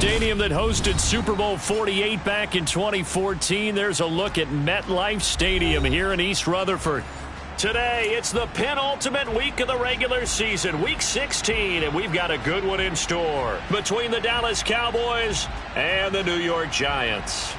stadium that hosted Super Bowl 48 back in 2014. There's a look at MetLife Stadium here in East Rutherford. Today, it's the penultimate week of the regular season, Week 16, and we've got a good one in store between the Dallas Cowboys and the New York Giants.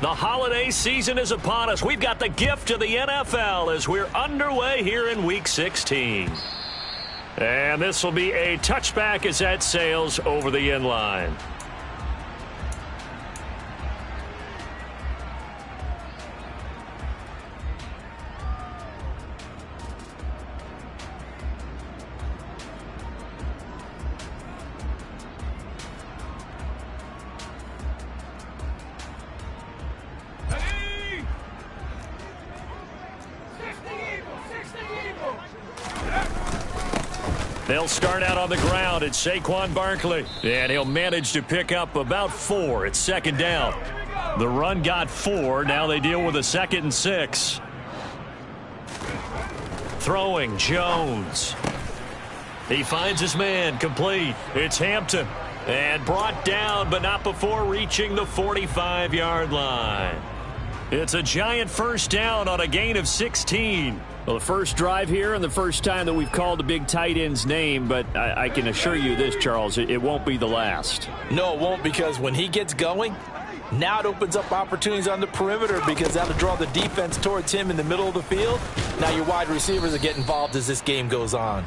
The holiday season is upon us. We've got the gift of the NFL as we're underway here in Week 16. And this will be a touchback as that sails over the end line. They'll start out on the ground. It's Saquon Barkley. And he'll manage to pick up about 4. It's second down. The run got 4. Now they deal with a 2nd and 6. Throwing, Jones. He finds his man, complete. It's Hampton. And brought down, but not before reaching the 45-yard line. It's a Giant first down on a gain of 16. Well, the first drive here and the first time that we've called a big tight end's name, but I can assure you this, Charles, it won't be the last. No, it won't, because when he gets going, now it opens up opportunities on the perimeter because that'll draw the defense towards him in the middle of the field. Now your wide receivers will get involved as this game goes on.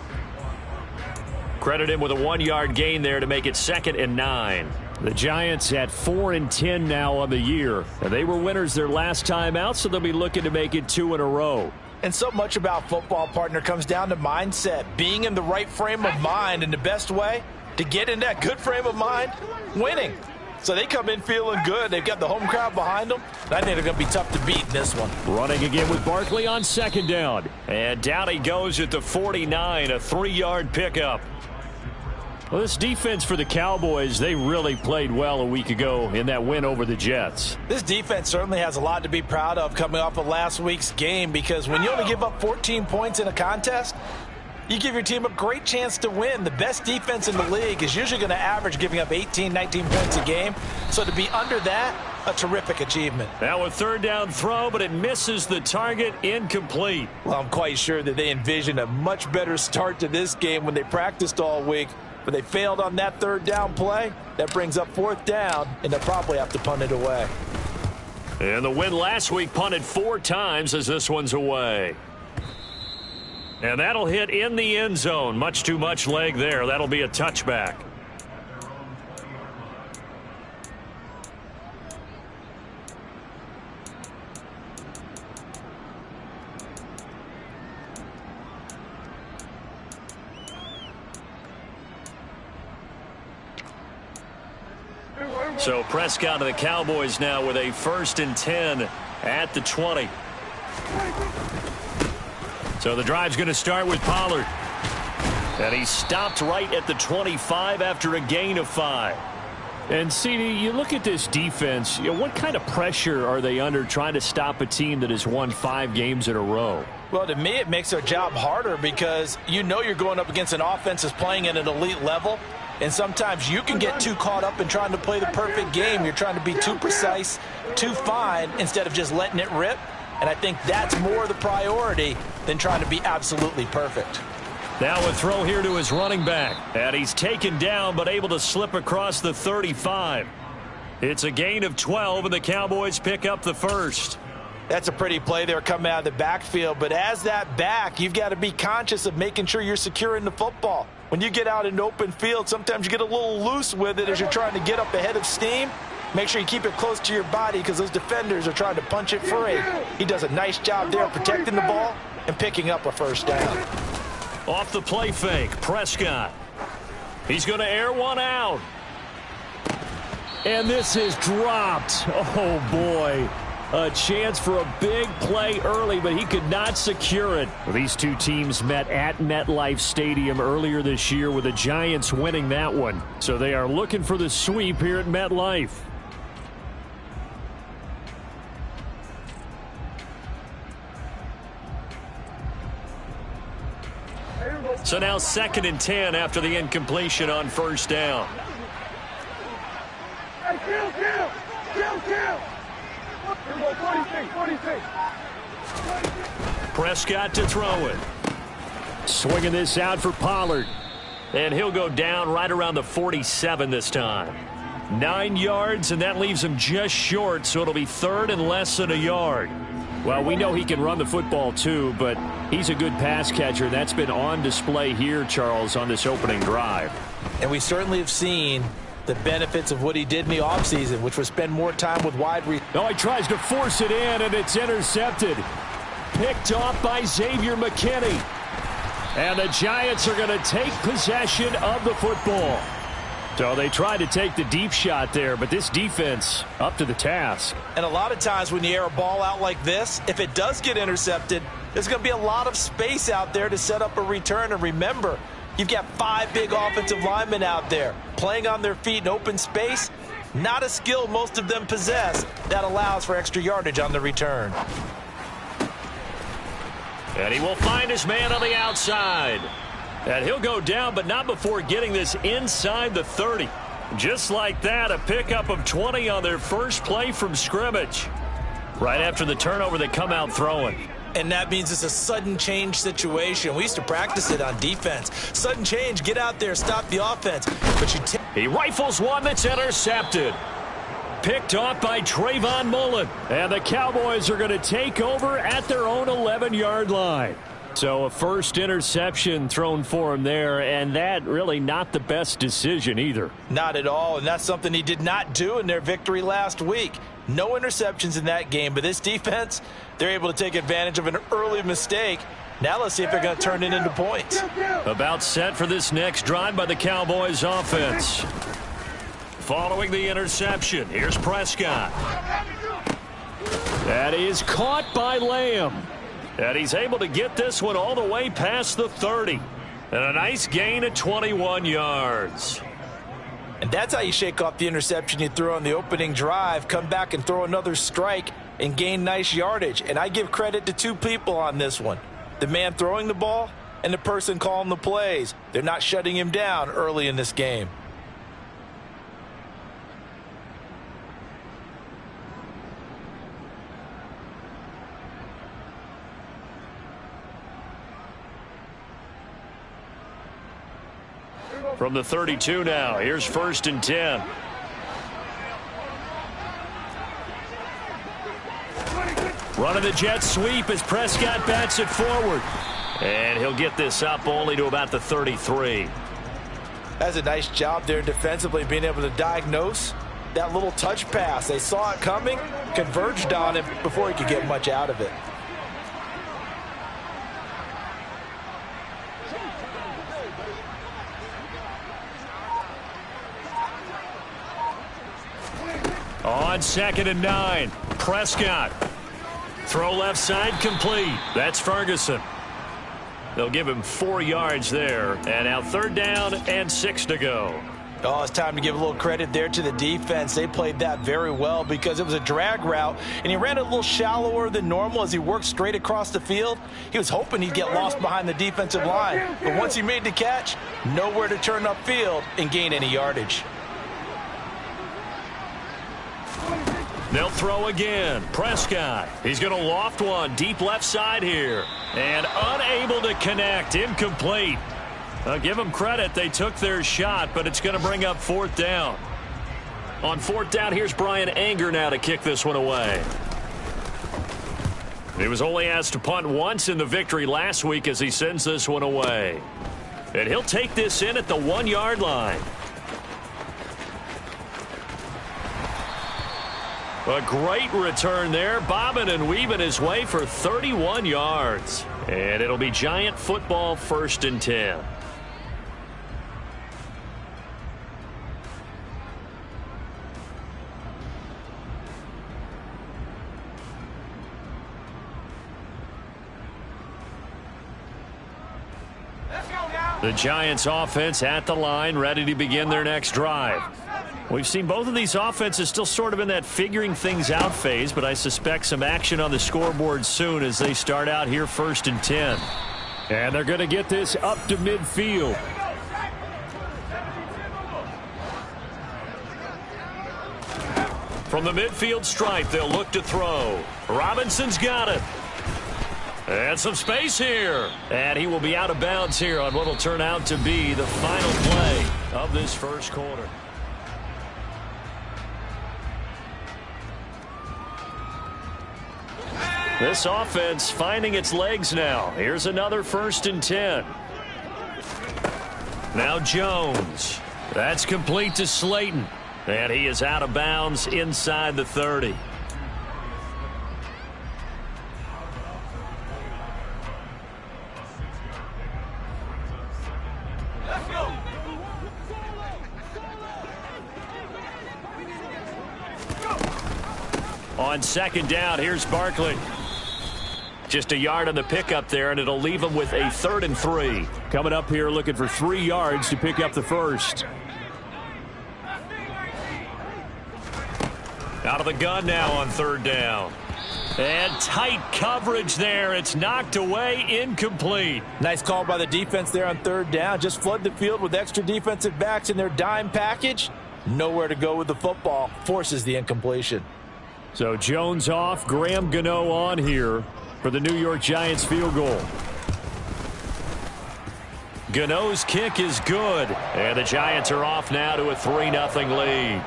Credit him with a 1-yard gain there to make it 2nd and 9. The Giants at 4-10 now on the year. They were winners their last time out, so they'll be looking to make it 2 in a row. And so much about football, partner, comes down to mindset, being in the right frame of mind, and the best way to get in that good frame of mind, winning. So they come in feeling good. They've got the home crowd behind them. I think they're going to be tough to beat in this one. Running again with Barkley on 2nd down. And down he goes at the 49, a 3-yard pickup. Well, this defense for the Cowboys, they really played well a week ago in that win over the Jets. This defense certainly has a lot to be proud of coming off of last week's game, because when you only give up 14 points in a contest, you give your team a great chance to win. The best defense in the league is usually going to average giving up 18, 19 points a game. So to be under that, a terrific achievement. Now a 3rd down throw, but it misses the target, incomplete. Well, I'm quite sure that they envisioned a much better start to this game when they practiced all week. But they failed on that 3rd down play. That brings up 4th down, and they'll probably have to punt it away. And the win last week punted 4 times as this one's away. And that'll hit in the end zone. Much too much leg there. That'll be a touchback. So Prescott and the Cowboys now with a 1st and 10 at the 20. So the drive's going to start with Pollard. And he stopped right at the 25 after a gain of 5. And, CD, you look at this defense, what kind of pressure are they under trying to stop a team that has won 5 games in a row? Well, to me, it makes their job harder because you know you're going up against an offense that's playing at an elite level. And sometimes you can get too caught up in trying to play the perfect game. You're trying to be too precise, too fine, instead of just letting it rip. And I think that's more the priority than trying to be absolutely perfect. Now a throw here to his running back. And he's taken down but able to slip across the 35. It's a gain of 12, and the Cowboys pick up the 1st. That's a pretty play there coming out of the backfield. But as that back, you've got to be conscious of making sure you're securing the football. When you get out in open field, sometimes you get a little loose with it as you're trying to get up ahead of steam. Make sure you keep it close to your body because those defenders are trying to punch it free. He does a nice job there protecting the ball and picking up a 1st down. Off the play fake, Prescott. He's going to air one out. And this is dropped. Oh, boy. A chance for a big play early, but he could not secure it. Well, these two teams met at MetLife Stadium earlier this year with the Giants winning that one. So they are looking for the sweep here at MetLife. So now 2nd and 10 after the incompletion on first down. Hey, kill. 46. Prescott to throw it. Swinging this out for Pollard. And he'll go down right around the 47 this time. 9 yards, and that leaves him just short, so it'll be 3rd and less than a yard. Well, we know he can run the football too, but he's a good pass catcher. That's been on display here, Charles, on this opening drive. And we certainly have seen the benefits of what he did in the offseason, which was spend more time with wide receivers. Oh, he tries to force it in, and it's intercepted. Picked off by Xavier McKinney. And the Giants are going to take possession of the football. So they tried to take the deep shot there, but this defense up to the task. And a lot of times when you air a ball out like this, if it does get intercepted, there's going to be a lot of space out there to set up a return. And remember, you've got 5 big offensive linemen out there playing on their feet in open space. Not a skill most of them possess that allows for extra yardage on the return. And he will find his man on the outside. And he'll go down, but not before getting this inside the 30. Just like that, a pickup of 20 on their first play from scrimmage. Right after the turnover, they come out throwing. And that means it's a sudden change situation. We used to practice it on defense. Sudden change, get out there, stop the offense. But he rifles one that's intercepted. Picked off by Trayvon Mullen. And the Cowboys are going to take over at their own 11-yard line. So a first interception thrown for him there, and that really not the best decision either. Not at all, and that's something he did not do in their victory last week. No interceptions in that game, but this defense, they're able to take advantage of an early mistake. Now let's see if they're going to turn it into points. About set for this next drive by the Cowboys offense. Following the interception, here's Prescott. That is caught by Lamb. And he's able to get this one all the way past the 30. And a nice gain of 21 yards. And that's how you shake off the interception you threw on the opening drive. Come back and throw another strike and gain nice yardage. And I give credit to 2 people on this one. The man throwing the ball and the person calling the plays. They're not shutting him down early in this game. From the 32 now, here's 1st and 10. Running the jet sweep as Prescott bats it forward. And he'll get this up only to about the 33. That's a nice job there defensively, being able to diagnose that little touch pass. They saw it coming, converged on him before he could get much out of it. On 2nd and 9, Prescott. Throw left side complete. That's Ferguson. They'll give him 4 yards there. And now 3rd down and 6 to go. Oh, it's time to give a little credit there to the defense. They played that very well because it was a drag route, and he ran it a little shallower than normal as he worked straight across the field. He was hoping he'd get lost behind the defensive line. But once he made the catch, nowhere to turn upfield and gain any yardage. They'll throw again. Prescott. He's going to loft one deep left side here. And unable to connect. Incomplete. I'll give them credit. They took their shot, but it's going to bring up 4th down. On 4th down, here's Brian Anger now to kick this one away. He was only asked to punt once in the victory last week as he sends this one away. And he'll take this in at the 1-yard line. A great return there, bobbing and weaving his way for 31 yards. And it'll be Giant football 1st and 10. The Giants offense at the line, ready to begin their next drive. We've seen both of these offenses still sort of in that figuring things out phase, but I suspect some action on the scoreboard soon as they start out here 1st and 10. And they're going to get this up to midfield. From the midfield stripe, they'll look to throw. Robinson's got it. And some space here. And he will be out of bounds here on what will turn out to be the final play of this first quarter. This offense finding its legs now. Here's another 1st and 10. Now Jones. That's complete to Slayton. And he is out of bounds inside the 30. On 2nd down, here's Barkley. Just a yard on the pickup there, and it'll leave him with a 3rd and 3. Coming up here looking for 3 yards to pick up the first. Out of the gun now on 3rd down. And tight coverage there. It's knocked away, incomplete. Nice call by the defense there on 3rd down. Just flood the field with extra defensive backs in their dime package. Nowhere to go with the football. Forces the incompletion. So Jones off, Graham Gano on here for the New York Giants field goal. Gano's kick is good. And the Giants are off now to a 3-0 lead.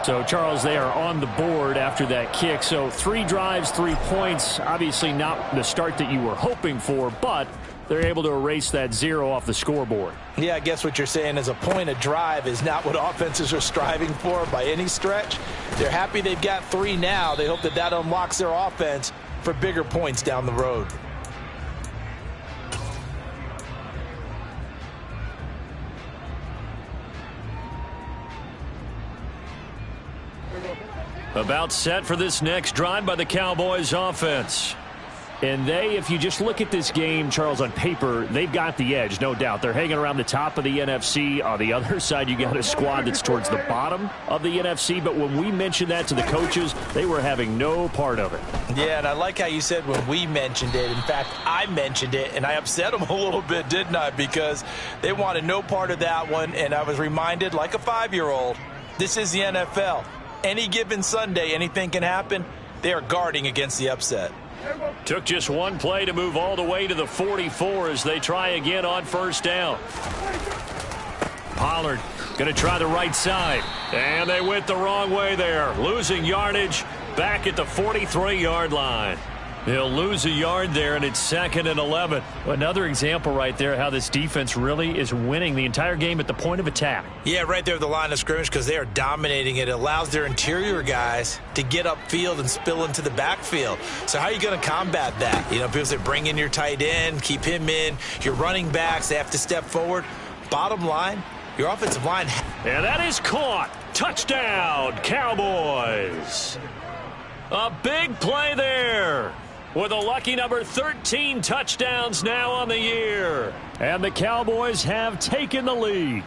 So, Charles, they are on the board after that kick. So 3 drives, 3 points. Obviously not the start that you were hoping for, but they're able to erase that 0 off the scoreboard. Yeah, I guess what you're saying is a point a drive is not what offenses are striving for by any stretch. They're happy they've got 3 now. They hope that that unlocks their offense for bigger points down the road. About set for this next drive by the Cowboys offense. And they, if you just look at this game, Charles, on paper, they've got the edge, no doubt. They're hanging around the top of the NFC. On the other side, you got a squad that's towards the bottom of the NFC. But when we mentioned that to the coaches, they were having no part of it. Yeah, and I like how you said when we mentioned it. In fact, I mentioned it, and I upset them a little bit, didn't I? Because they wanted no part of that one, and I was reminded, like a 5-year-old, this is the NFL. Any given Sunday, anything can happen. They are guarding against the upset. Took just one play to move all the way to the 44 as they try again on 1st down. Pollard going to try the right side. And they went the wrong way there. Losing yardage back at the 43-yard line. He'll lose a yard there, and it's 2nd and 11. Another example right there how this defense really is winning the entire game at the point of attack. Yeah, right there at the line of scrimmage because they are dominating it. It allows their interior guys to get upfield and spill into the backfield. So how are you going to combat that? You know, because they bring in your tight end, keep him in. Your running backs, they have to step forward. Bottom line, your offensive line. And that is caught. Touchdown, Cowboys. A big play there. With a lucky number 13 touchdowns now on the year. And the Cowboys have taken the lead.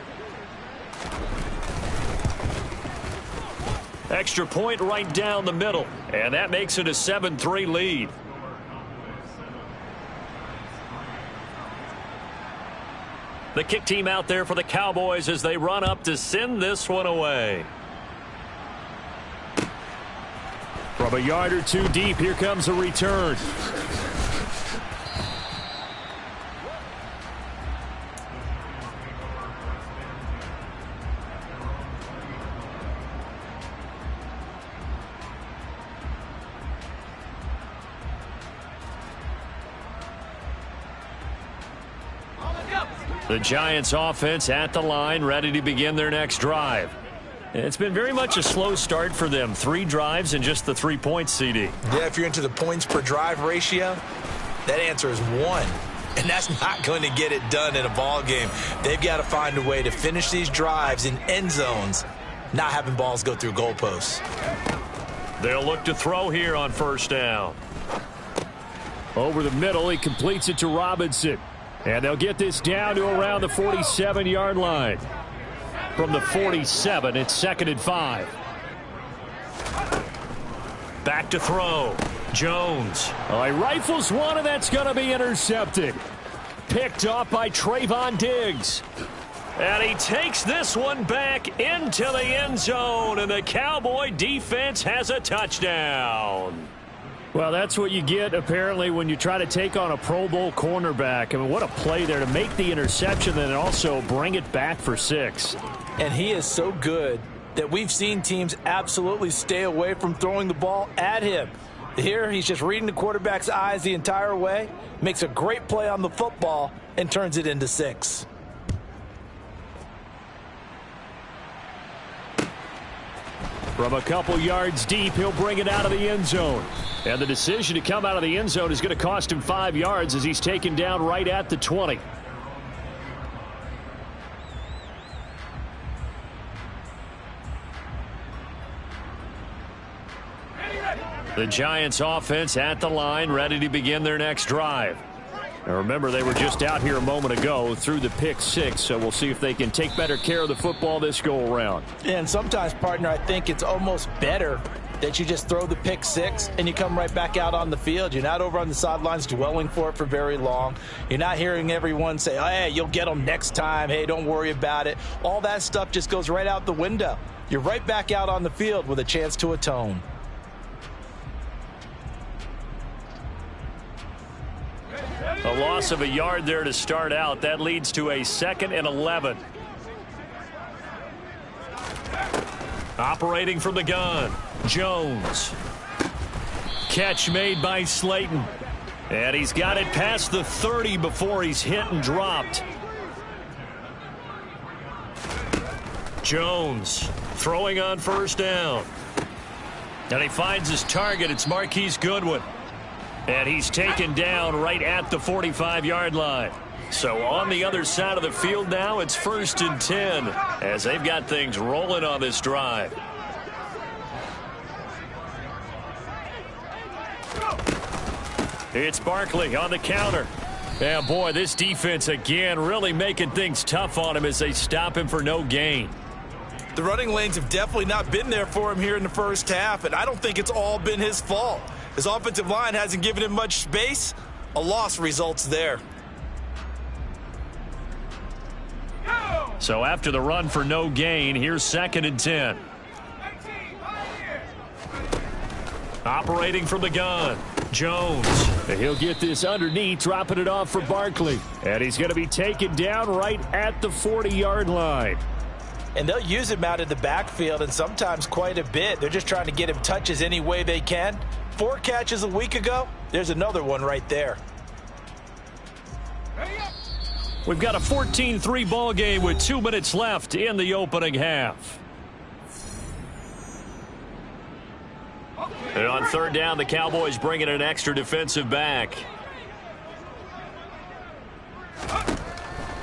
Extra point right down the middle. And that makes it a 7-3 lead. The kick team out there for the Cowboys as they run up to send this one away. From a yard or 2 deep, here comes a return. The Giants offense at the line, ready to begin their next drive. It's been very much a slow start for them. 3 drives and just the 3 points, CD. Yeah, if you're into the points per drive ratio, that answer is 1. And that's not going to get it done in a ball game. They've got to find a way to finish these drives in end zones, not having balls go through goalposts. They'll look to throw here on 1st down. Over the middle, he completes it to Robinson. And they'll get this down to around the 47-yard line. From the 47, it's 2nd and 5. Back to throw. Jones. He rifles one, and that's going to be intercepted. Picked off by Trayvon Diggs. And he takes this one back into the end zone, and the Cowboy defense has a touchdown. Well, that's what you get, apparently, when you try to take on a Pro Bowl cornerback. I mean, what a play there to make the interception and also bring it back for 6. And he is so good that we've seen teams absolutely stay away from throwing the ball at him. Here, he's just reading the quarterback's eyes the entire way, makes a great play on the football, and turns it into 6. From a couple yards deep, he'll bring it out of the end zone. And the decision to come out of the end zone is going to cost him 5 yards as he's taken down right at the 20. The Giants offense at the line, ready to begin their next drive. Now remember, they were just out here a moment ago through the pick 6, so we'll see if they can take better care of the football this go-around. And sometimes, partner, I think it's almost better that you just throw the pick 6 and you come right back out on the field. You're not over on the sidelines dwelling for it for very long. You're not hearing everyone say, oh, hey, you'll get them next time. Hey, don't worry about it. All that stuff just goes right out the window. You're right back out on the field with a chance to atone. A loss of a yard there to start out. That leads to a 2nd and 11. Operating from the gun, Jones. Catch made by Slayton. And he's got it past the 30 before he's hit and dropped. Jones throwing on 1st down. And he finds his target. It's Marquise Goodwin. And he's taken down right at the 45-yard line. So on the other side of the field now, it's 1st and 10 as they've got things rolling on this drive. It's Barkley on the counter. Yeah, boy, this defense again really making things tough on him as they stop him for no gain. The running lanes have definitely not been there for him here in the first half, and I don't think it's all been his fault. His offensive line hasn't given him much space. A loss results there. So after the run for no gain, here's 2nd and 10. Operating from the gun, Jones. And he'll get this underneath, dropping it off for Barkley. And he's going to be taken down right at the 40-yard line. And they'll use him out of the backfield, and sometimes quite a bit. They're just trying to get him touches any way they can. 4 catches a week ago. There's another one right there. We've got a 14-3 ball game with 2 minutes left in the opening half. And on 3rd down, the Cowboys bring in an extra defensive back.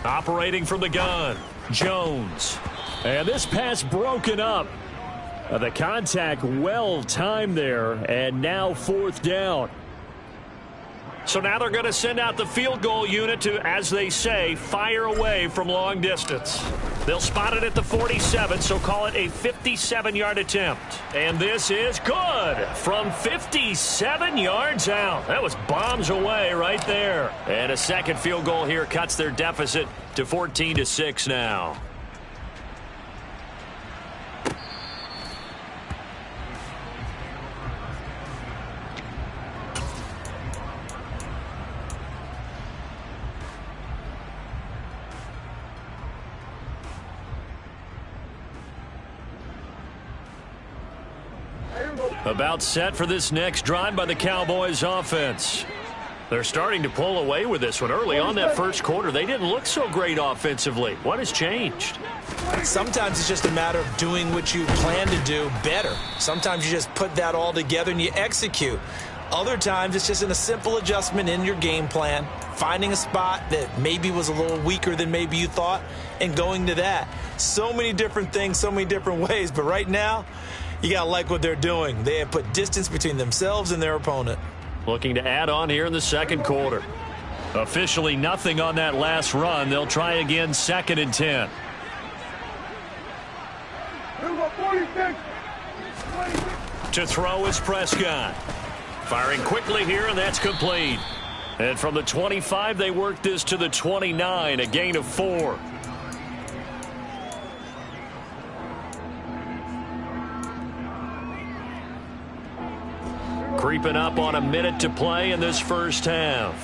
Operating from the gun, Jones. And this pass broken up. The contact well timed there, and now 4th down. So now they're going to send out the field goal unit to, as they say, fire away from long distance. They'll spot it at the 47, so call it a 57-yard attempt. And this is good from 57 yards out. That was bombs away right there. And a second field goal here cuts their deficit to 14-6 now. About set for this next drive by the Cowboys offense. They're starting to pull away with this one. Early on that first quarter, they didn't look so great offensively. What has changed? Sometimes it's just a matter of doing what you plan to do better. Sometimes you just put that all together and you execute. Other times it's just in a simple adjustment in your game plan, finding a spot that maybe was a little weaker than maybe you thought, and going to that. So many different things, so many different ways, but right now, you got to like what they're doing. They have put distance between themselves and their opponent. Looking to add on here in the second quarter. Officially nothing on that last run. They'll try again 2nd and 10. To throw is Prescott. Firing quickly here, and that's complete. And from the 25, they work this to the 29, a gain of 4. Creeping up on a minute to play in this first half.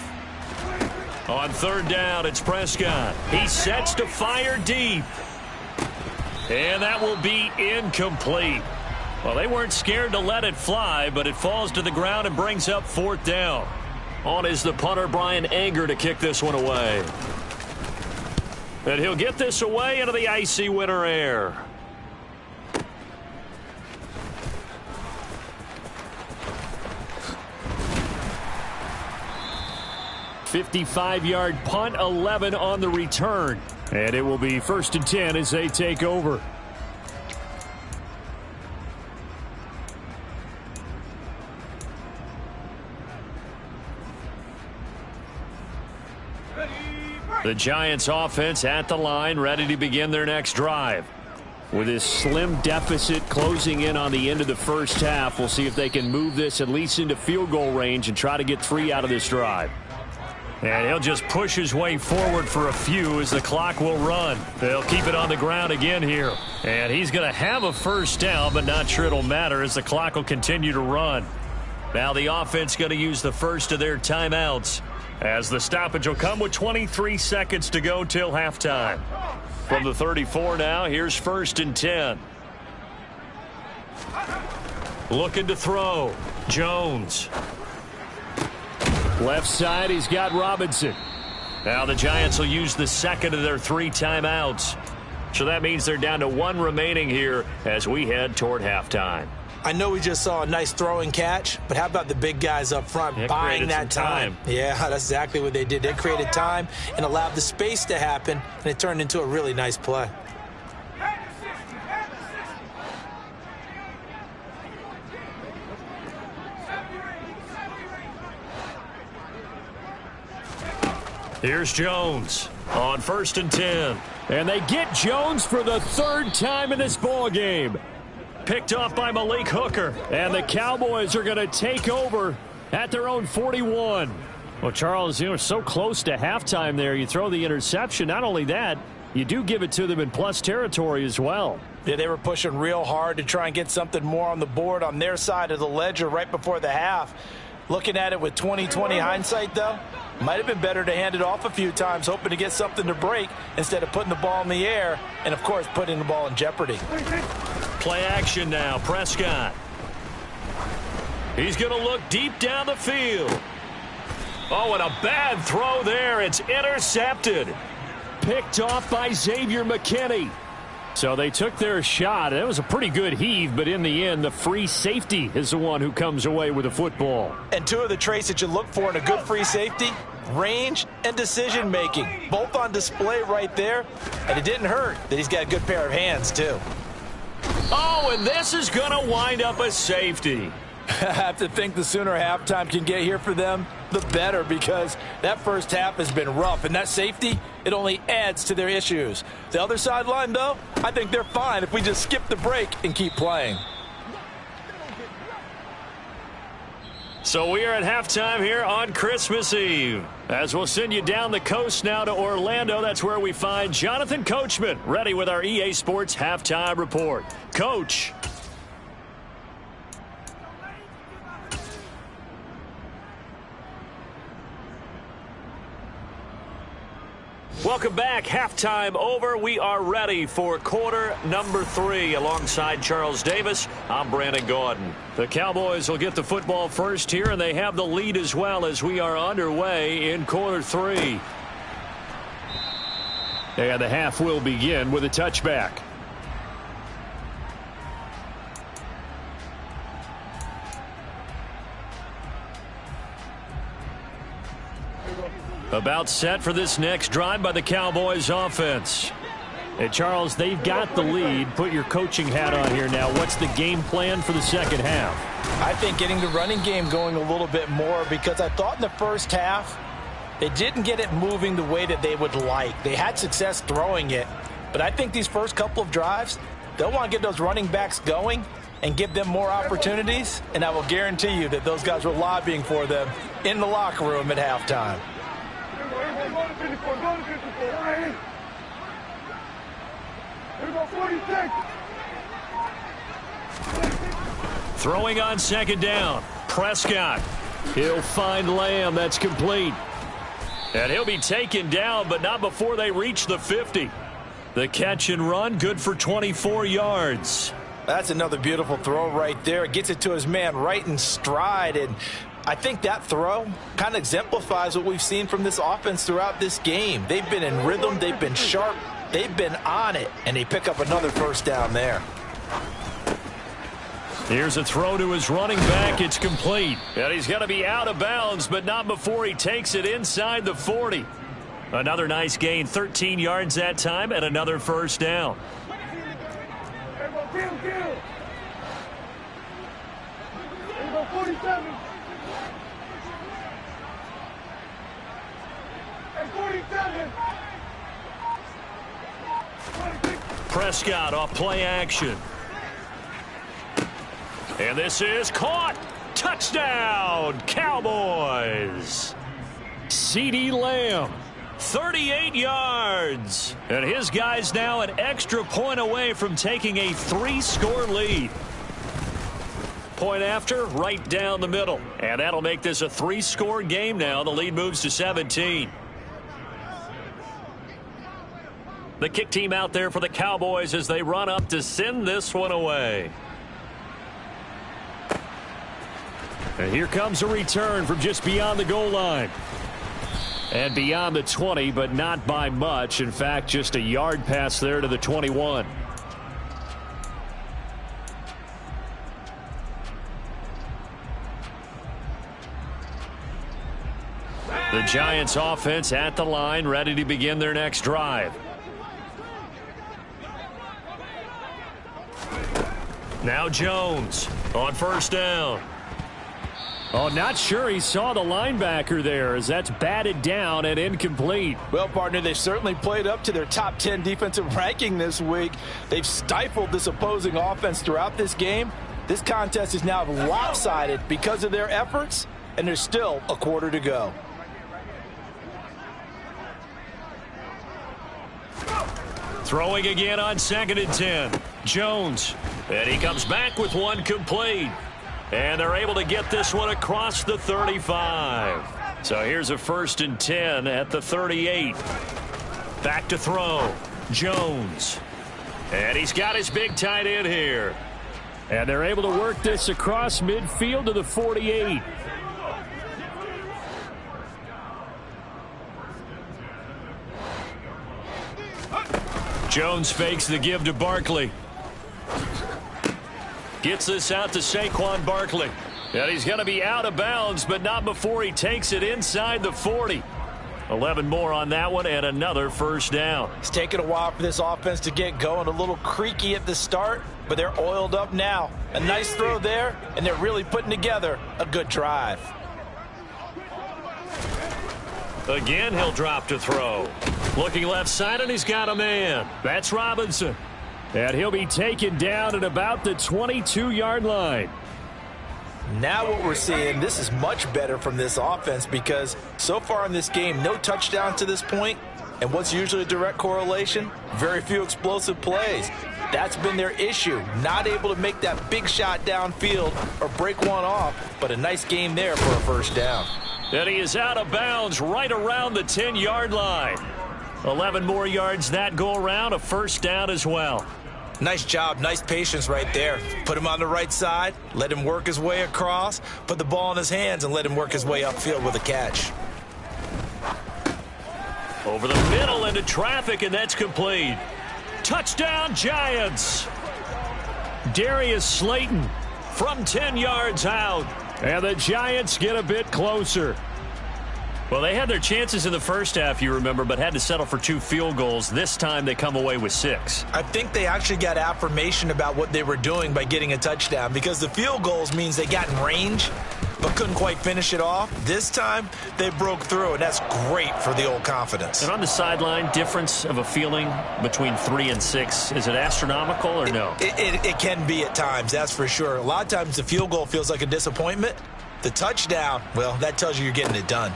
On 3rd down, it's Prescott. He sets to fire deep. And that will be incomplete. Well, they weren't scared to let it fly, but it falls to the ground and brings up 4th down. On is the punter, Brian Anger, to kick this one away. And he'll get this away into the icy winter air. "55-yard punt, 11 on the return. And it will be 1st and 10 as they take over. The Giants offense at the line, ready to begin their next drive. With this slim deficit closing in on the end of the first half, we'll see if they can move this at least into field goal range and try to get 3 out of this drive. And he'll just push his way forward for a few as the clock will run. They'll keep it on the ground again here. And he's going to have a 1st down, but not sure it'll matter as the clock will continue to run. Now the offense going to use the first of their timeouts, as the stoppage will come with 23 seconds to go till halftime. From the 34 now, here's 1st and 10. Looking to throw. Jones. Left side, he's got Robinson. Now the Giants will use the 2nd of their 3 timeouts. So that means they're down to 1 remaining here as we head toward halftime. I know we just saw a nice throwing catch, but how about the big guys up front buying that time? Yeah, that's exactly what they did. They created time and allowed the space to happen, and it turned into a really nice play. Here's Jones on 1st and 10. And they get Jones for the 3rd time in this ball game. Picked off by Malik Hooker. And the Cowboys are going to take over at their own 41. Well, Charles, you know, so close to halftime there. You throw the interception. Not only that, you do give it to them in plus territory as well. Yeah, they were pushing real hard to try and get something more on the board on their side of the ledger right before the half. Looking at it with 20/20 hindsight, though, might have been better to hand it off a few times, hoping to get something to break instead of putting the ball in the air and, of course, putting the ball in jeopardy. Play action now, Prescott. He's going to look deep down the field. Oh, and a bad throw there. It's intercepted. Picked off by Xavier McKinney. So they took their shot. It was a pretty good heave, but in the end, the free safety is the one who comes away with the football. And 2 of the traits that you look for in a good free safety, range and decision-making, both on display right there. And it didn't hurt that he's got a good pair of hands, too. Oh, and this is going to wind up a safety. I have to think the sooner halftime can get here for them, the better, because that first half has been rough, and that safety, it only adds to their issues. The other sideline, though, I think they're fine if we just skip the break and keep playing. So we are at halftime here on Christmas Eve. As we'll send you down the coast now to Orlando, that's where we find Jonathan Coachman, ready with our EA Sports Halftime Report. Coach. Welcome back. Halftime over. We are ready for quarter number 3. Alongside Charles Davis, I'm Brandon Gordon. The Cowboys will get the football first here, and they have the lead as well as we are underway in quarter 3. And the half will begin with a touchback. About set for this next drive by the Cowboys offense. Hey, Charles, they've got the lead. Put your coaching hat on here now. What's the game plan for the second half? I think getting the running game going a little bit more, because I thought in the first half They didn't get it moving the way that they would like. They had success throwing it, but I think these first couple of drives, they'll want to get those running backs going and give them more opportunities, and I will guarantee you that those guys were lobbying for them in the locker room at halftime. Throwing on second down. Prescott. He'll find Lamb. That's complete. And he'll be taken down, but not before they reach the 50. The catch and run, good for 24 yards. That's another beautiful throw right there. It gets it to his man right in stride, and I think that throw kind of exemplifies what we've seen from this offense throughout this game. They've been in rhythm, they've been sharp, they've been on it, and they pick up another first down there. Here's a throw to his running back. It's complete. And he's going to be out of bounds, but not before he takes it inside the 40. Another nice gain, 13 yards that time, and another first down. Prescott off play action. And this is caught. Touchdown, Cowboys. CeeDee Lamb, 38 yards. And his guys now an extra point away from taking a 3-score lead. Point after, right down the middle. And that'll make this a 3-score game now. The lead moves to 17. The kick team out there for the Cowboys as they run up to send this one away. And here comes a return from just beyond the goal line. And beyond the 20, but not by much. In fact, just a yard pass there to the 21. The Giants offense at the line, ready to begin their next drive. Now Jones on first down. Oh, not sure he saw the linebacker there as that's batted down and incomplete. Well, partner, they've certainly played up to their top 10 defensive ranking this week. They've stifled this opposing offense throughout this game. This contest is now lopsided because of their efforts, and there's still a quarter to go. Throwing again on 2nd and 10. Jones. And he comes back with one complete. And they're able to get this one across the 35. So here's a 1st and 10 at the 38. Back to throw. Jones. And he's got his big tight end here. And they're able to work this across midfield to the 48. Jones fakes the give to Barkley. Gets this out to Saquon Barkley. And he's going to be out of bounds, but not before he takes it inside the 40. 11 more on that one and another first down. It's taken a while for this offense to get going. A little creaky at the start, but they're oiled up now. A nice throw there, and they're really putting together a good drive. Again, he'll drop to throw. Looking left side, and he's got a man. That's Robinson. And he'll be taken down at about the 22-yard line. Now what we're seeing, this is much better from this offense because so far in this game, no touchdown to this point. And what's usually a direct correlation? Very few explosive plays. That's been their issue. Not able to make that big shot downfield or break one off, but a nice game there for a first down. And he is out of bounds right around the 10-yard line. 11 more yards that go around, a first down as well. Nice job, nice patience right there. Put him on the right side, let him work his way across, put the ball in his hands, and let him work his way upfield with a catch. Over the middle into traffic, and that's complete. Touchdown, Giants. Darius Slayton from 10 yards out. And the Giants get a bit closer. Well, they had their chances in the first half, you remember, but had to settle for 2 field goals. This time they come away with 6. I think they actually got affirmation about what they were doing by getting a touchdown because the field goals means they got in range, but couldn't quite finish it off. This time, they broke through, and that's great for the old confidence. And on the sideline, difference of a feeling between 3 and 6, is it astronomical or no? It can be at times, that's for sure. A lot of times the field goal feels like a disappointment. The touchdown, well, that tells you you're getting it done.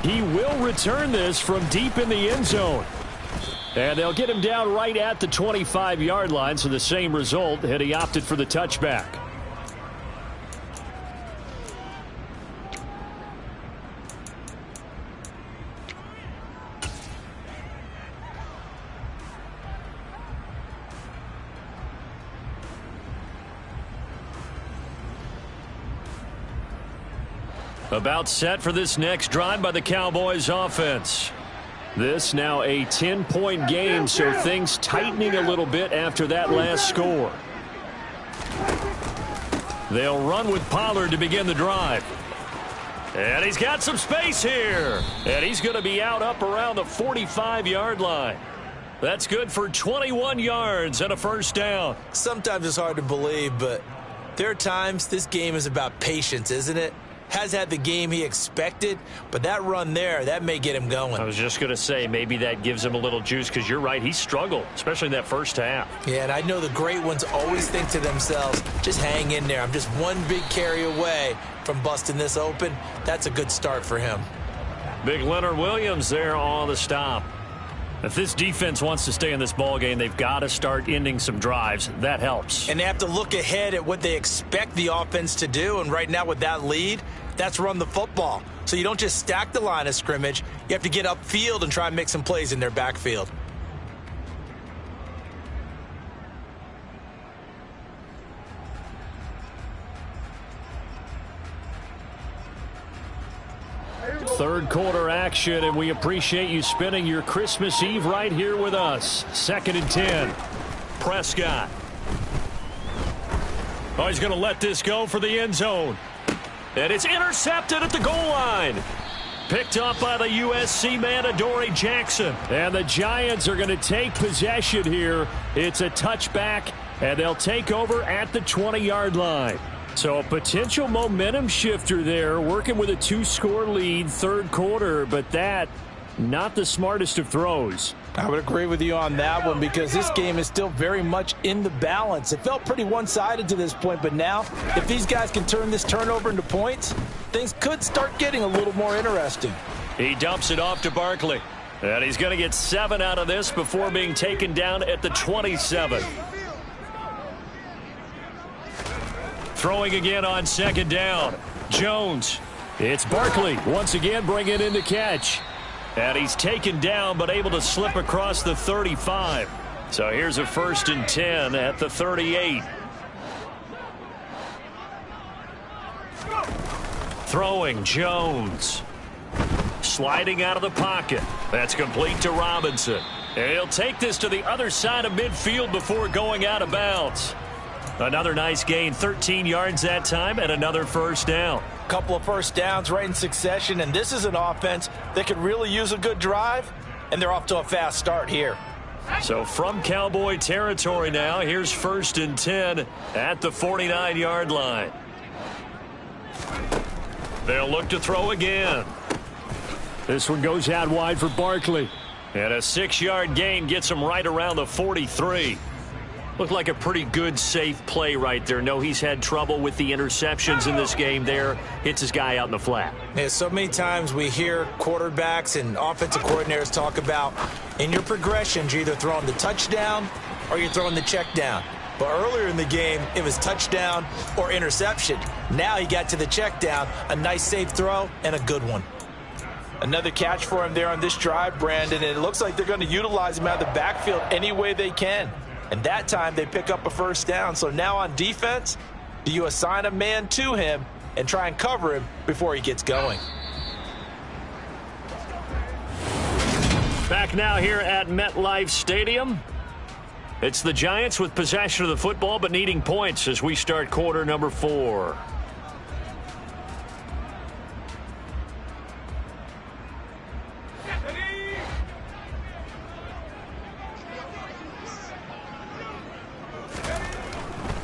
He will return this from deep in the end zone. And they'll get him down right at the 25-yard line, so the same result, and he opted for the touchback. About set for this next drive by the Cowboys offense. This now a 10-point game, so things tightening a little bit after that last score. They'll run with Pollard to begin the drive. And he's got some space here. And he's going to be out up around the 45-yard line. That's good for 21 yards and a first down. Sometimes it's hard to believe, but there are times this game is about patience, isn't it? Has had the game he expected, but that run there, that may get him going. I was just going to say, maybe that gives him a little juice, because you're right, he struggled, especially in that first half. Yeah, and I know the great ones always think to themselves, just hang in there. I'm just one big carry away from busting this open. That's a good start for him. Big Leonard Williams there on the stop. If this defense wants to stay in this ballgame, they've got to start ending some drives. That helps. And they have to look ahead at what they expect the offense to do. And right now with that lead, that's run the football. So you don't just stack the line of scrimmage. You have to get upfield and try and make some plays in their backfield. Third quarter action, and we appreciate you spending your Christmas Eve right here with us. 2nd and 10. Prescott. Oh, he's going to let this go for the end zone. And it's intercepted at the goal line. Picked up by the USC man, Adoree Jackson. And the Giants are going to take possession here. It's a touchback, and they'll take over at the 20-yard line. So a potential momentum shifter there, working with a 2-score lead, third quarter, but that, not the smartest of throws. I would agree with you on that one, because this game is still very much in the balance. It felt pretty one-sided to this point, but now if these guys can turn this turnover into points, things could start getting a little more interesting. He dumps it off to Barkley, and he's going to get 7 out of this before being taken down at the 27. Throwing again on 2nd down. Jones. It's Barkley once again bringing in the catch. And he's taken down but able to slip across the 35. So here's a 1st and 10 at the 38. Throwing Jones. Sliding out of the pocket. That's complete to Robinson. And he'll take this to the other side of midfield before going out of bounds. Another nice gain, 13 yards that time, and another first down. Couple of first downs right in succession, and this is an offense that could really use a good drive, and they're off to a fast start here. So from Cowboy territory now, here's 1st and 10 at the 49-yard line. They'll look to throw again. This one goes out wide for Barkley. And a 6-yard gain gets him right around the 43. Looked like a pretty good, safe play right there. No, he's had trouble with the interceptions in this game there. Hits his guy out in the flat. Yeah, so many times we hear quarterbacks and offensive coordinators talk about in your progressions, you're either throwing the touchdown or you're throwing the check down. But earlier in the game, it was touchdown or interception. Now he got to the check down, a nice safe throw, and a good one. Another catch for him there on this drive, Brandon, and it looks like they're going to utilize him out of the backfield any way they can. And that time they pick up a first down. So now on defense, do you assign a man to him and try and cover him before he gets going? Back now here at MetLife Stadium. It's the Giants with possession of the football but needing points as we start quarter number 4.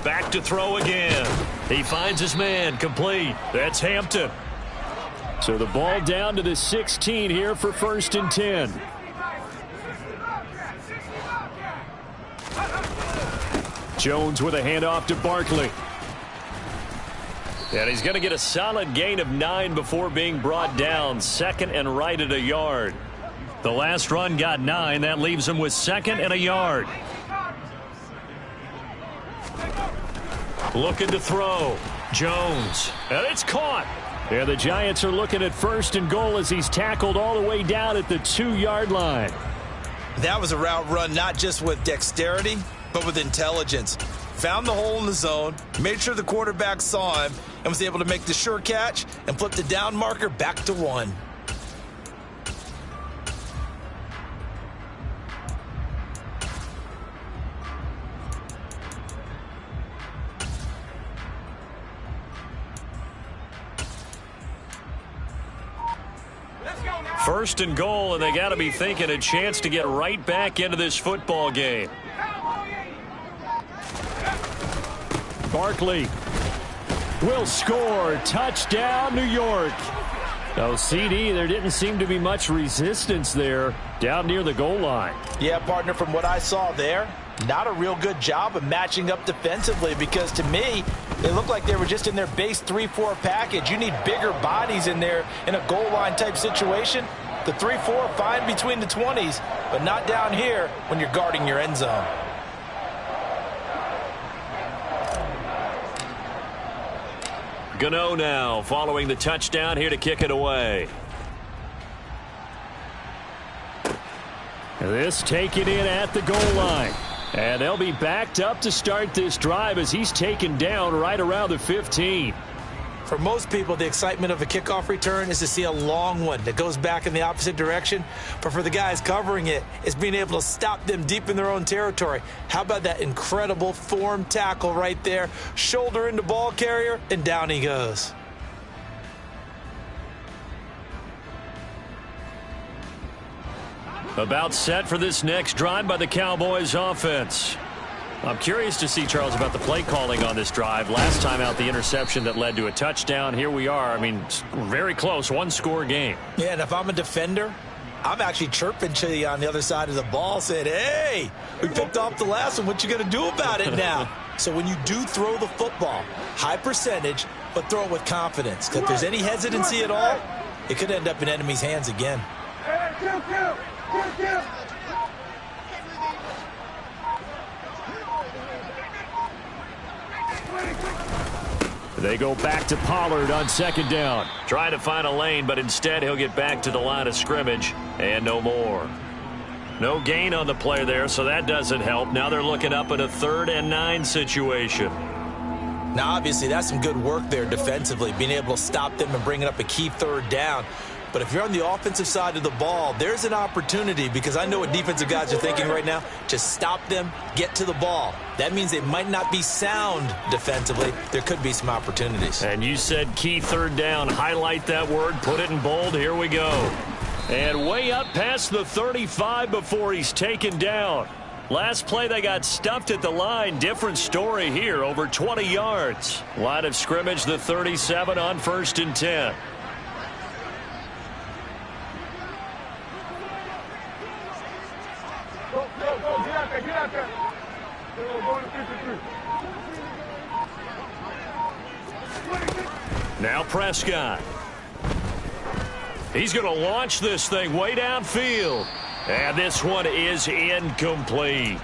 Back to throw again. He finds his man, complete. That's Hampton. So the ball down to the 16 here for 1st and 10. Jones with a handoff to Barkley. And he's going to get a solid gain of 9 before being brought down. 2nd and right at a yard. The last run got 9. That leaves him with 2nd and a yard. Looking to throw. Jones. And it's caught. Yeah, the Giants are looking at 1st and goal as he's tackled all the way down at the 2-yard line. That was a route run not just with dexterity, but with intelligence. Found the hole in the zone, made sure the quarterback saw him, and was able to make the sure catch and flip the down marker back to 1. First and goal, and they got to be thinking a chance to get right back into this football game. Barkley will score. Touchdown, New York. Oh, CD, there didn't seem to be much resistance there down near the goal line. Yeah, partner, from what I saw there, not a real good job of matching up defensively, because to me, they looked like they were just in their base 3-4 package. You need bigger bodies in there in a goal line type situation. The 3-4 fine between the 20s, but not down here when you're guarding your end zone. Gano now following the touchdown here to kick it away. This taken in at the goal line. And they'll be backed up to start this drive as he's taken down right around the 15. For most people, the excitement of a kickoff return is to see a long one that goes back in the opposite direction. But for the guys covering it, it's being able to stop them deep in their own territory. How about that incredible form tackle right there? Shoulder into ball carrier, and down he goes. About set for this next drive by the Cowboys offense. I'm curious to see, Charles, about the play calling on this drive. Last time out, the interception that led to a touchdown. Here we are. I mean, very close, one-score game. Yeah, and if I'm a defender, I'm actually chirping to you on the other side of the ball saying, hey, we picked off the last one. What you going to do about it now? So when you do throw the football, high percentage, but throw it with confidence. If there's any hesitancy at all, it could end up in enemy's hands again. They go back to Pollard on 2nd down. Trying to find a lane, but instead he'll get back to the line of scrimmage and no more. No gain on the play there, so that doesn't help. Now they're looking up at a 3rd and 9 situation. Now, obviously, that's some good work there defensively, being able to stop them and bringing up a key 3rd down. But if you're on the offensive side of the ball, there's an opportunity, because I know what defensive guys are thinking right now. Just stop them, get to the ball. That means they might not be sound defensively. There could be some opportunities. And you said key 3rd down. Highlight that word, put it in bold. Here we go. And way up past the 35 before he's taken down. Last play, they got stuffed at the line. Different story here, over 20 yards. Line of scrimmage, the 37 on 1st and 10. Now Prescott. He's going to launch this thing way downfield. And this one is incomplete.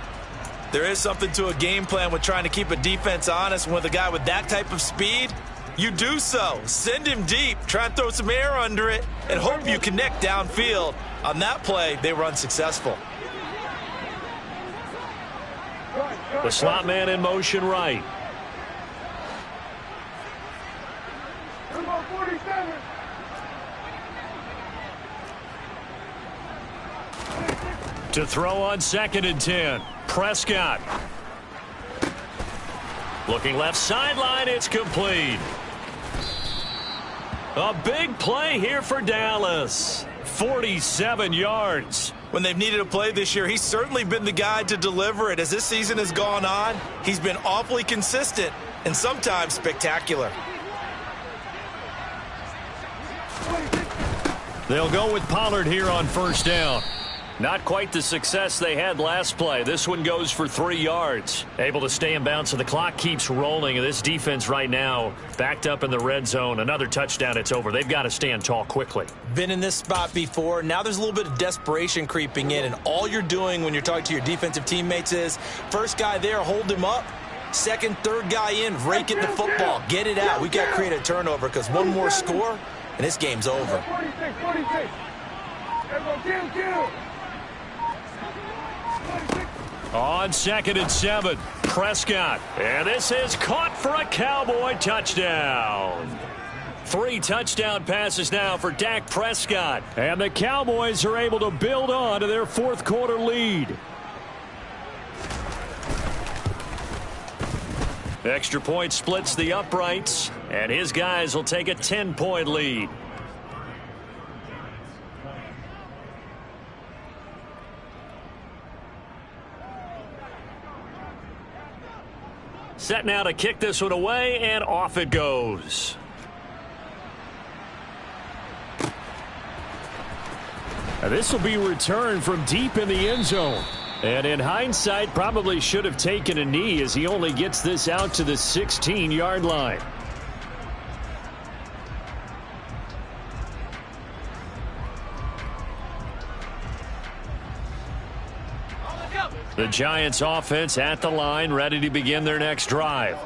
There is something to a game plan with trying to keep a defense honest. With a guy with that type of speed, you do so. Send him deep. Try and throw some air under it and hope you connect downfield. On that play, they were unsuccessful. The slot man in motion right. To throw on 2nd and 10. Prescott. Looking left sideline. It's complete. A big play here for Dallas. 47 yards. When they've needed a play this year, he's certainly been the guy to deliver it. As this season has gone on, he's been awfully consistent and sometimes spectacular. They'll go with Pollard here on first down. Not quite the success they had last play. This one goes for 3 yards. Able to stay in bounds, so the clock keeps rolling. And this defense right now backed up in the red zone. Another touchdown, it's over. They've got to stand tall quickly. Been in this spot before. Now there's a little bit of desperation creeping in. And all you're doing when you're talking to your defensive teammates is, first guy there, hold him up. Second, third guy in, rake at the football. Get it out. We've got to create a turnover because one more score, and this game's over. 46. Everyone, kill. On 2nd and 7, Prescott. And this is caught for a Cowboy touchdown. 3 touchdown passes now for Dak Prescott. And the Cowboys are able to build on to their fourth quarter lead. Extra point splits the uprights, and his guys will take a 10-point lead. Set now to kick this one away, and off it goes. And this will be returned from deep in the end zone. And in hindsight, probably should have taken a knee as he only gets this out to the 16-yard line. The Giants offense at the line, ready to begin their next drive.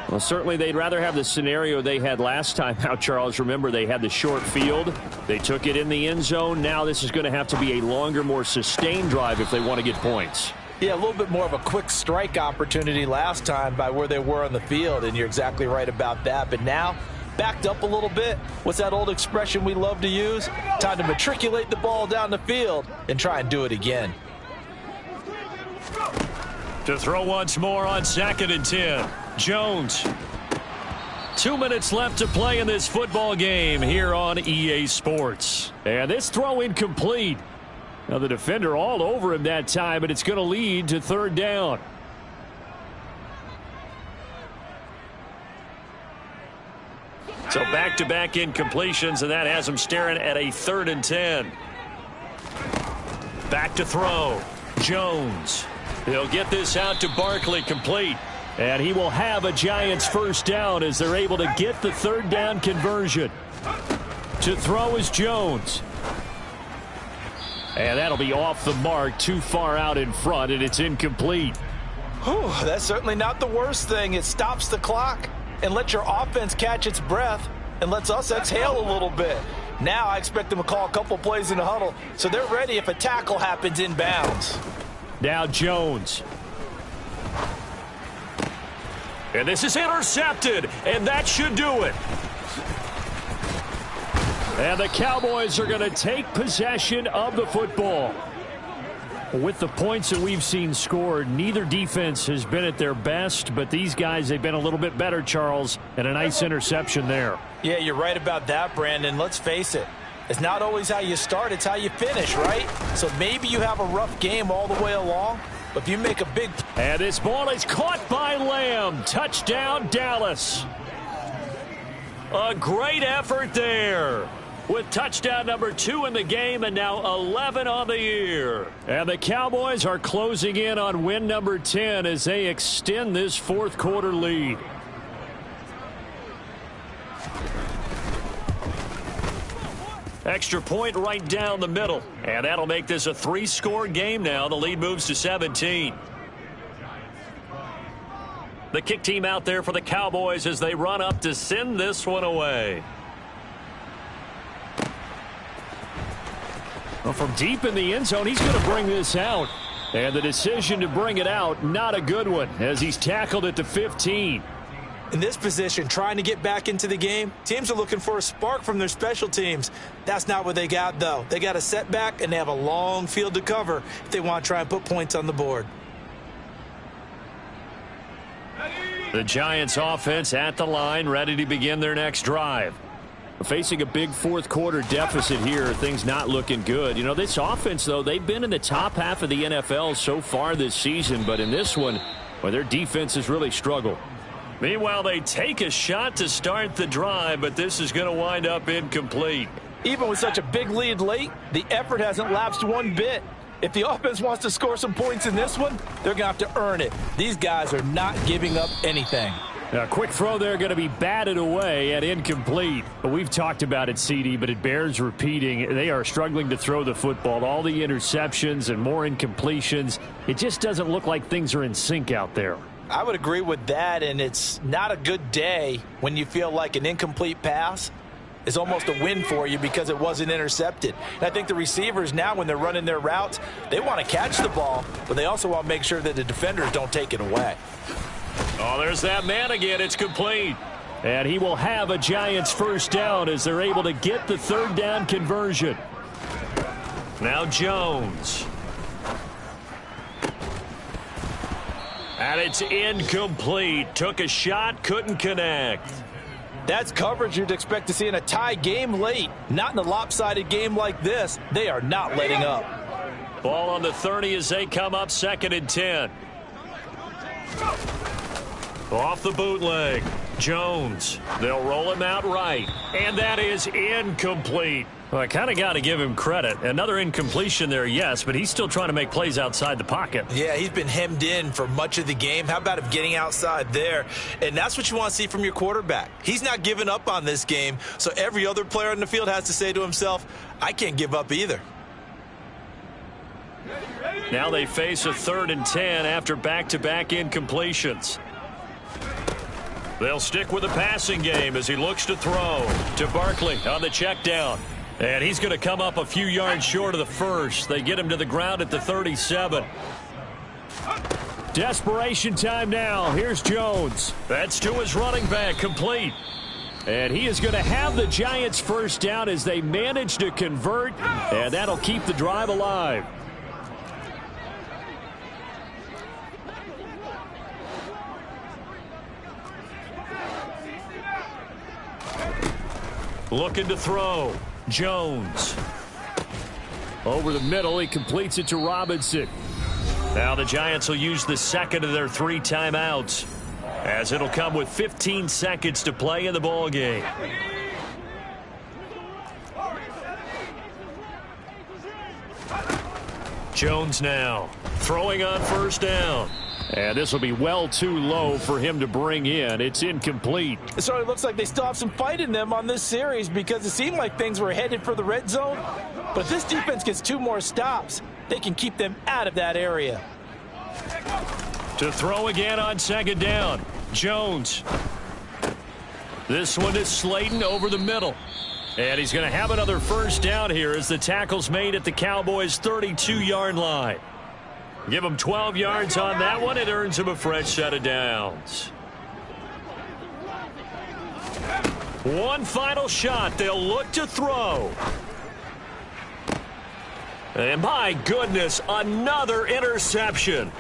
Well, certainly they'd rather have the scenario they had last time out, Charles. Remember, they had the short field. They took it in the end zone. Now this is going to have to be a longer, more sustained drive if they want to get points. Yeah, a little bit more of a quick strike opportunity last time by where they were on the field, and you're exactly right about that. But now, backed up a little bit. What's that old expression we love to use? Time to matriculate the ball down the field and try and do it again. To throw once more on 2nd and 10. Jones. 2 minutes left to play in this football game here on EA Sports. And this throw incomplete. Now the defender all over him that time, but it's going to lead to 3rd down. So back-to-back incompletions, and that has him staring at a 3rd and 10. Back to throw. Jones. He'll get this out to Barkley, complete. And he will have a Giants first down as they're able to get the 3rd down conversion. To throw is Jones. And that'll be off the mark, too far out in front, and it's incomplete. Whew, that's certainly not the worst thing. It stops the clock and lets your offense catch its breath and lets us exhale a little bit. Now I expect them to call a couple plays in the huddle so they're ready if a tackle happens inbounds. Now Jones. And this is intercepted, and that should do it. And the Cowboys are going to take possession of the football. With the points that we've seen scored, neither defense has been at their best, but these guys, they've been a little bit better, Charles, and a nice interception there. Yeah, you're right about that, Brandon. Let's face it. It's not always how you start, it's how you finish, right? So maybe you have a rough game all the way along, but if you make a big... And this ball is caught by Lamb. Touchdown, Dallas. A great effort there. With touchdown number 2 in the game and now 11 on the year. And the Cowboys are closing in on win number 10 as they extend this fourth quarter lead. Extra point right down the middle. And that'll make this a 3-score game now. The lead moves to 17. The kick team out there for the Cowboys as they run up to send this one away. Well, from deep in the end zone, he's going to bring this out. And the decision to bring it out, not a good one, as he's tackled at the 15. In this position, trying to get back into the game, teams are looking for a spark from their special teams. That's not what they got, though. They got a setback, and they have a long field to cover if they want to try and put points on the board. The Giants offense at the line, ready to begin their next drive. Facing a big fourth-quarter deficit here, things not looking good. You know, this offense, though, they've been in the top half of the NFL so far this season, but in this one, well, their defense has really struggled. Meanwhile, they take a shot to start the drive, but this is going to wind up incomplete. Even with such a big lead late, the effort hasn't lapsed one bit. If the offense wants to score some points in this one, they're going to have to earn it. These guys are not giving up anything. A quick throw there going to be batted away at incomplete. But we've talked about it, CD, but it bears repeating. They are struggling to throw the football. All the interceptions and more incompletions. It just doesn't look like things are in sync out there. I would agree with that, and it's not a good day when you feel like an incomplete pass is almost a win for you because it wasn't intercepted. And I think the receivers now, when they're running their routes, they want to catch the ball, but they also want to make sure that the defenders don't take it away. Oh, there's that man again. It's complete. And he will have a Giants first down as they're able to get the third down conversion. Now Jones. And it's incomplete. Took a shot, couldn't connect. That's coverage you'd expect to see in a tie game late. Not in a lopsided game like this. They are not letting up. Ball on the 30 as they come up 2nd and 10. Off the bootleg. Jones. They'll roll him out right. And that is incomplete. Well, I kind of got to give him credit. Another incompletion there, yes, but he's still trying to make plays outside the pocket. Yeah, he's been hemmed in for much of the game. How about him getting outside there? And that's what you want to see from your quarterback. He's not giving up on this game, so every other player on the field has to say to himself, I can't give up either. Now they face a 3rd and 10 after back-to-back incompletions. They'll stick with the passing game as he looks to throw to Barkley on the check down. And he's going to come up a few yards short of the first. They get him to the ground at the 37. Desperation time now. Here's Jones. That's to his running back, complete. And he is going to have the Giants first down as they manage to convert, and that'll keep the drive alive. Looking to throw. Jones. Over the middle, he completes it to Robinson. Now the Giants will use the second of their 3 timeouts, as it'll come with 15 seconds to play in the ball game. Jones now throwing on first down. And this will be well too low for him to bring in. It's incomplete. It certainly looks like they still have some fight in them on this series because it seemed like things were headed for the red zone. But if this defense gets 2 more stops, they can keep them out of that area. To throw again on 2nd down. Jones. This one is Slayton over the middle. And he's going to have another first down here as the tackle's made at the Cowboys' 32-yard line. Give him 12 yards on that one. It earns him a fresh set of downs. One final shot. They'll look to throw. And my goodness, another interception.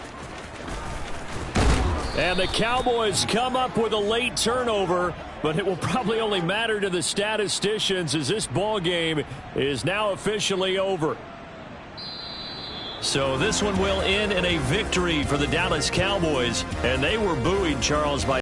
And the Cowboys come up with a late turnover, but it will probably only matter to the statisticians as this ball game is now officially over. So this one will end in a victory for the Dallas Cowboys, and they were buoyed, Charles, by